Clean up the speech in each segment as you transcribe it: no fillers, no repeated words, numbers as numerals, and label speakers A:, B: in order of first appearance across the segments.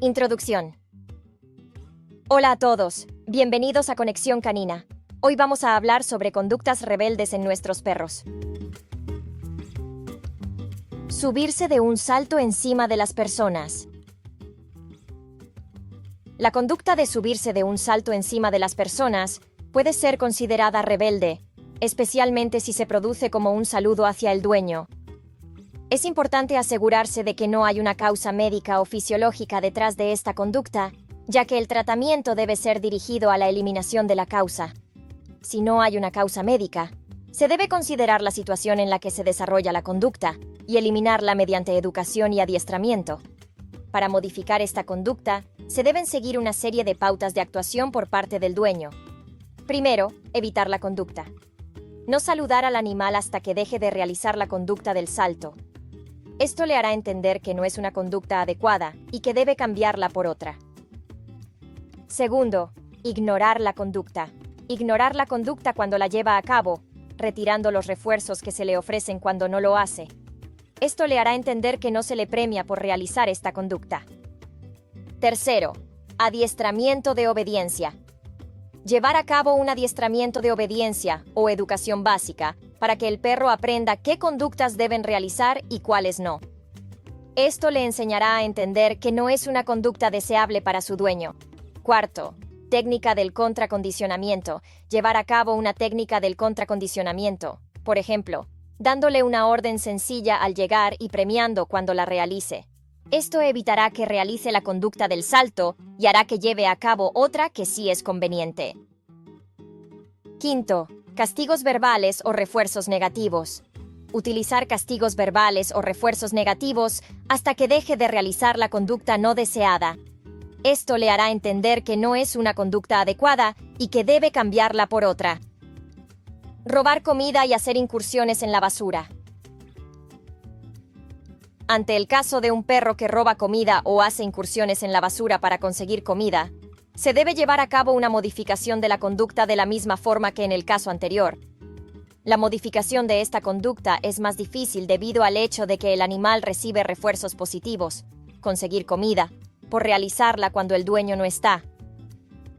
A: Introducción. Hola a todos, bienvenidos a Conexión Canina. Hoy vamos a hablar sobre conductas rebeldes en nuestros perros. Subirse de un salto encima de las personas. La conducta de subirse de un salto encima de las personas puede ser considerada rebelde, especialmente si se produce como un saludo hacia el dueño. Es importante asegurarse de que no hay una causa médica o fisiológica detrás de esta conducta, ya que el tratamiento debe ser dirigido a la eliminación de la causa. Si no hay una causa médica, se debe considerar la situación en la que se desarrolla la conducta y eliminarla mediante educación y adiestramiento. Para modificar esta conducta, se deben seguir una serie de pautas de actuación por parte del dueño. Primero, evitar la conducta. No saludar al animal hasta que deje de realizar la conducta del salto. Esto le hará entender que no es una conducta adecuada y que debe cambiarla por otra. Segundo, ignorar la conducta. Ignorar la conducta cuando la lleva a cabo, retirando los refuerzos que se le ofrecen cuando no lo hace. Esto le hará entender que no se le premia por realizar esta conducta. Tercero, adiestramiento de obediencia. Llevar a cabo un adiestramiento de obediencia o educación básica para que el perro aprenda qué conductas deben realizar y cuáles no. Esto le enseñará a entender que no es una conducta deseable para su dueño. Cuarto, técnica del contracondicionamiento. Llevar a cabo una técnica del contracondicionamiento, por ejemplo, dándole una orden sencilla al llegar y premiando cuando la realice. Esto evitará que realice la conducta del salto y hará que lleve a cabo otra que sí es conveniente. Quinto, castigos verbales o refuerzos negativos. Utilizar castigos verbales o refuerzos negativos hasta que deje de realizar la conducta no deseada. Esto le hará entender que no es una conducta adecuada y que debe cambiarla por otra. Robar comida y hacer incursiones en la basura. Ante el caso de un perro que roba comida o hace incursiones en la basura para conseguir comida, se debe llevar a cabo una modificación de la conducta de la misma forma que en el caso anterior. La modificación de esta conducta es más difícil debido al hecho de que el animal recibe refuerzos positivos, conseguir comida, por realizarla cuando el dueño no está.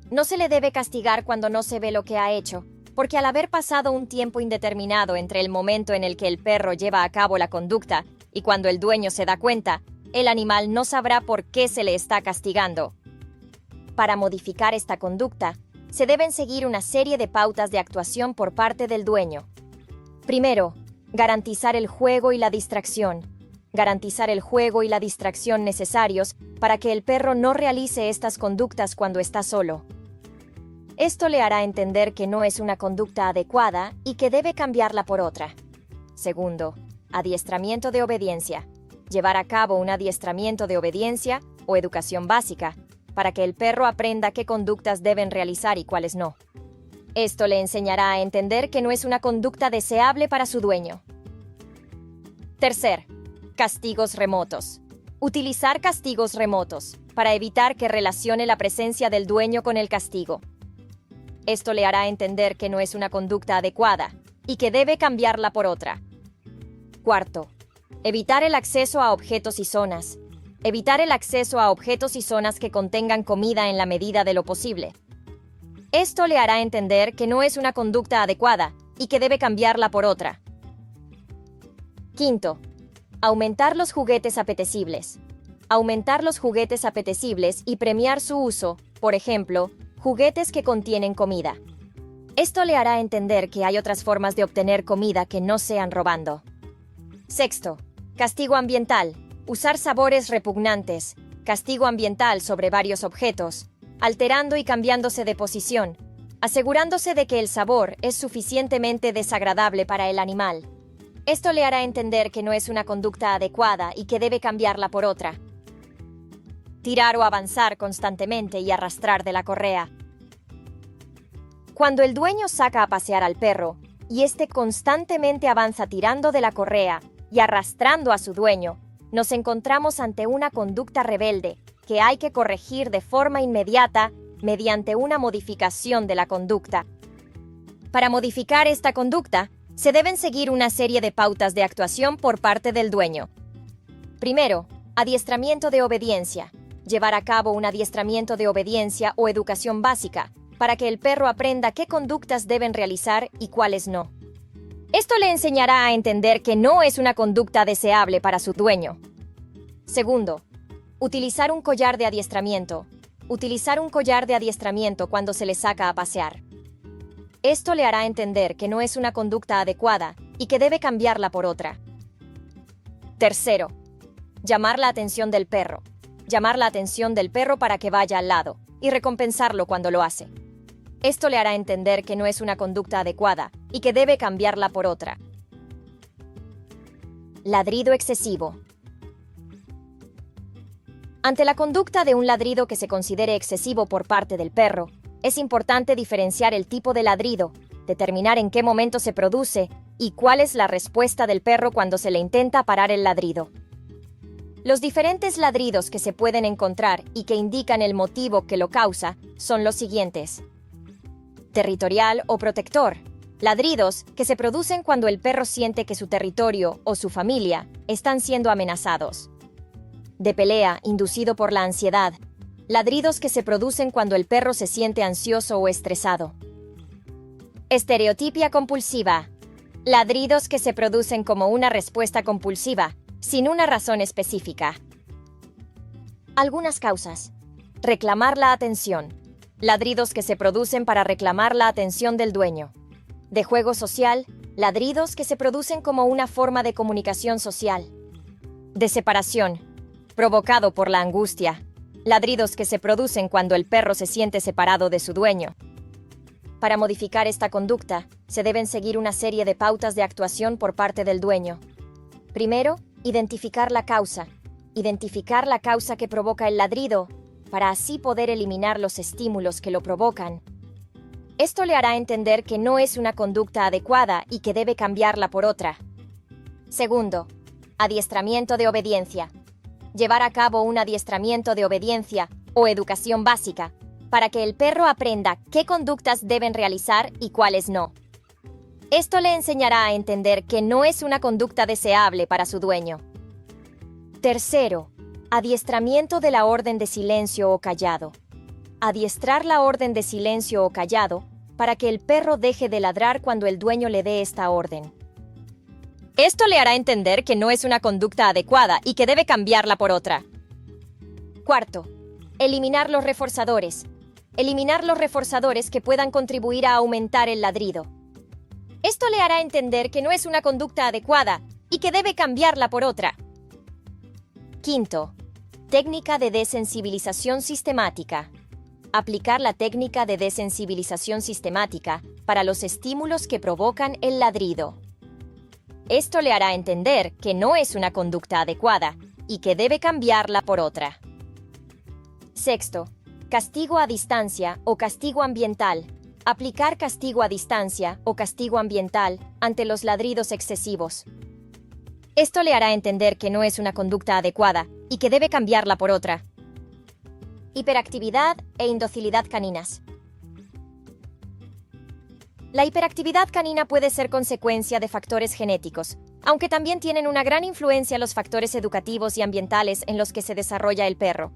A: No se le debe castigar cuando no se ve lo que ha hecho, porque al haber pasado un tiempo indeterminado entre el momento en el que el perro lleva a cabo la conducta y cuando el dueño se da cuenta, el animal no sabrá por qué se le está castigando. Para modificar esta conducta, se deben seguir una serie de pautas de actuación por parte del dueño. Primero, garantizar el juego y la distracción. Garantizar el juego y la distracción necesarios para que el perro no realice estas conductas cuando está solo. Esto le hará entender que no es una conducta adecuada y que debe cambiarla por otra. Segundo, adiestramiento de obediencia. Llevar a cabo un adiestramiento de obediencia o educación básica para que el perro aprenda qué conductas deben realizar y cuáles no. Esto le enseñará a entender que no es una conducta deseable para su dueño. Tercer, castigos remotos. Utilizar castigos remotos para evitar que relacione la presencia del dueño con el castigo. Esto le hará entender que no es una conducta adecuada y que debe cambiarla por otra. Cuarto, evitar el acceso a objetos y zonas. Evitar el acceso a objetos y zonas que contengan comida en la medida de lo posible. Esto le hará entender que no es una conducta adecuada y que debe cambiarla por otra. Quinto, aumentar los juguetes apetecibles. Aumentar los juguetes apetecibles y premiar su uso, por ejemplo, juguetes que contienen comida. Esto le hará entender que hay otras formas de obtener comida que no sean robando. Sexto, castigo ambiental. Usar sabores repugnantes. Castigo ambiental sobre varios objetos, alterando y cambiándose de posición, asegurándose de que el sabor es suficientemente desagradable para el animal. Esto le hará entender que no es una conducta adecuada y que debe cambiarla por otra. Tirar o avanzar constantemente y arrastrar de la correa. Cuando el dueño saca a pasear al perro y éste constantemente avanza tirando de la correa y arrastrando a su dueño, nos encontramos ante una conducta rebelde que hay que corregir de forma inmediata mediante una modificación de la conducta. Para modificar esta conducta, se deben seguir una serie de pautas de actuación por parte del dueño. Primero, adiestramiento de obediencia. llevar a cabo un adiestramiento de obediencia o educación básica, para que el perro aprenda qué conductas deben realizar y cuáles no. Esto le enseñará a entender que no es una conducta deseable para su dueño. Segundo, utilizar un collar de adiestramiento. Utilizar un collar de adiestramiento cuando se le saca a pasear. Esto le hará entender que no es una conducta adecuada y que debe cambiarla por otra. Tercero, llamar la atención del perro. Llamar la atención del perro para que vaya al lado y recompensarlo cuando lo hace. Esto le hará entender que no es una conducta adecuada y que debe cambiarla por otra. Ladrido excesivo. Ante la conducta de un ladrido que se considere excesivo por parte del perro, es importante diferenciar el tipo de ladrido, determinar en qué momento se produce y cuál es la respuesta del perro cuando se le intenta parar el ladrido. Los diferentes ladridos que se pueden encontrar y que indican el motivo que lo causa son los siguientes. Territorial o protector. Ladridos que se producen cuando el perro siente que su territorio o su familia están siendo amenazados. De pelea, inducido por la ansiedad. Ladridos que se producen cuando el perro se siente ansioso o estresado. Estereotipia compulsiva. Ladridos que se producen como una respuesta compulsiva, sin una razón específica. Algunas causas. Reclamar la atención. Ladridos que se producen para reclamar la atención del dueño. De juego social, ladridos que se producen como una forma de comunicación social. De separación, provocado por la angustia. Ladridos que se producen cuando el perro se siente separado de su dueño. Para modificar esta conducta, se deben seguir una serie de pautas de actuación por parte del dueño. Primero, identificar la causa. Identificar la causa que provoca el ladrido, para así poder eliminar los estímulos que lo provocan. Esto le hará entender que no es una conducta adecuada y que debe cambiarla por otra. Segundo, adiestramiento de obediencia. Llevar a cabo un adiestramiento de obediencia o educación básica, para que el perro aprenda qué conductas deben realizar y cuáles no. Esto le enseñará a entender que no es una conducta deseable para su dueño. Tercero, adiestramiento de la orden de silencio o callado. Adiestrar la orden de silencio o callado para que el perro deje de ladrar cuando el dueño le dé esta orden. Esto le hará entender que no es una conducta adecuada y que debe cambiarla por otra. Cuarto, eliminar los reforzadores. Eliminar los reforzadores que puedan contribuir a aumentar el ladrido. Esto le hará entender que no es una conducta adecuada y que debe cambiarla por otra. Quinto, técnica de desensibilización sistemática. Aplicar la técnica de desensibilización sistemática para los estímulos que provocan el ladrido. Esto le hará entender que no es una conducta adecuada y que debe cambiarla por otra. Sexto, castigo a distancia o castigo ambiental. Aplicar castigo a distancia o castigo ambiental ante los ladridos excesivos. Esto le hará entender que no es una conducta adecuada y que debe cambiarla por otra. Hiperactividad e indocilidad caninas. La hiperactividad canina puede ser consecuencia de factores genéticos, aunque también tienen una gran influencia los factores educativos y ambientales en los que se desarrolla el perro.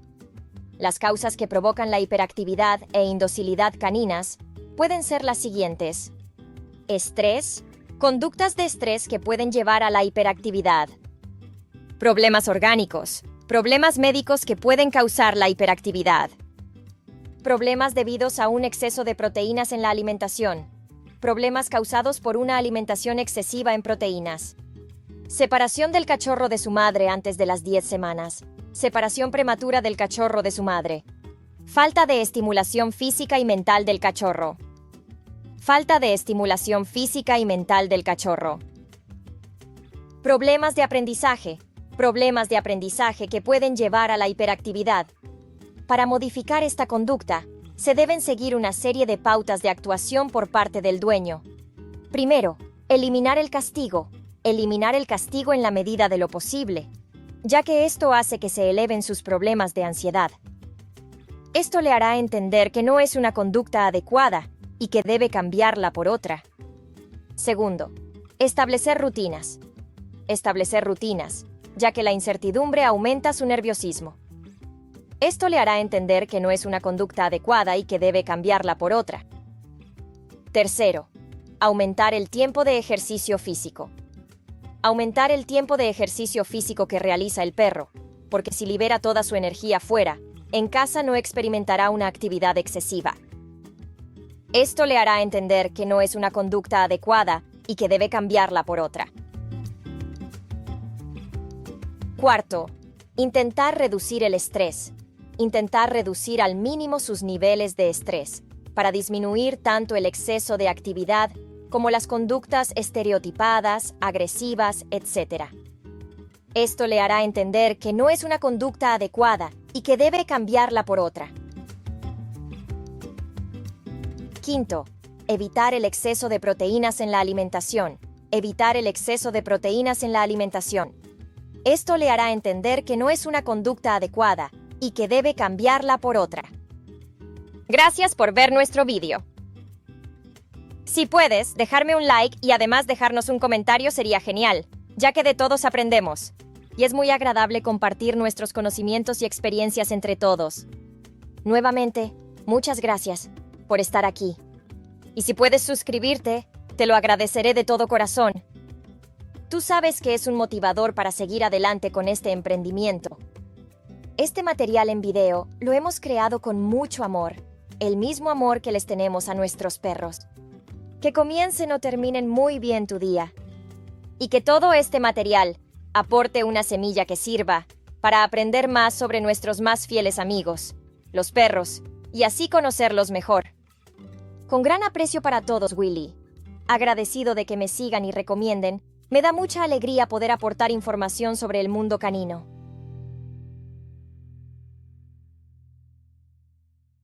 A: Las causas que provocan la hiperactividad e indocilidad caninas pueden ser las siguientes. Estrés, conductas de estrés que pueden llevar a la hiperactividad. Problemas orgánicos, problemas médicos que pueden causar la hiperactividad. Problemas debidos a un exceso de proteínas en la alimentación. Problemas causados por una alimentación excesiva en proteínas. Separación del cachorro de su madre antes de las 10 semanas. Separación prematura del cachorro de su madre. Falta de estimulación física y mental del cachorro. Falta de estimulación física y mental del cachorro. Problemas de aprendizaje. Problemas de aprendizaje que pueden llevar a la hiperactividad. Para modificar esta conducta, se deben seguir una serie de pautas de actuación por parte del dueño. Primero, eliminar el castigo. Eliminar el castigo en la medida de lo posible, ya que esto hace que se eleven sus problemas de ansiedad. Esto le hará entender que no es una conducta adecuada y que debe cambiarla por otra. Segundo, establecer rutinas. Establecer rutinas, ya que la incertidumbre aumenta su nerviosismo. Esto le hará entender que no es una conducta adecuada y que debe cambiarla por otra. Tercero, aumentar el tiempo de ejercicio físico. Aumentar el tiempo de ejercicio físico que realiza el perro, porque si libera toda su energía fuera, en casa no experimentará una actividad excesiva. Esto le hará entender que no es una conducta adecuada y que debe cambiarla por otra. Cuarto, intentar reducir el estrés. Intentar reducir al mínimo sus niveles de estrés, para disminuir tanto el exceso de actividad como las conductas estereotipadas, agresivas, etc. Esto le hará entender que no es una conducta adecuada y que debe cambiarla por otra. Quinto, evitar el exceso de proteínas en la alimentación. Evitar el exceso de proteínas en la alimentación. Esto le hará entender que no es una conducta adecuada y que debe cambiarla por otra. Gracias por ver nuestro vídeo. Si puedes, dejarme un like y además dejarnos un comentario sería genial, ya que de todos aprendemos. Y es muy agradable compartir nuestros conocimientos y experiencias entre todos. Nuevamente, muchas gracias por estar aquí. Y si puedes suscribirte, te lo agradeceré de todo corazón. Tú sabes que es un motivador para seguir adelante con este emprendimiento. Este material en video lo hemos creado con mucho amor, el mismo amor que les tenemos a nuestros perros. Que comiencen o terminen muy bien tu día. Y que todo este material aporte una semilla que sirva para aprender más sobre nuestros más fieles amigos, los perros, y así conocerlos mejor. Con gran aprecio para todos, Willy. Agradecido de que me sigan y recomienden, me da mucha alegría poder aportar información sobre el mundo canino.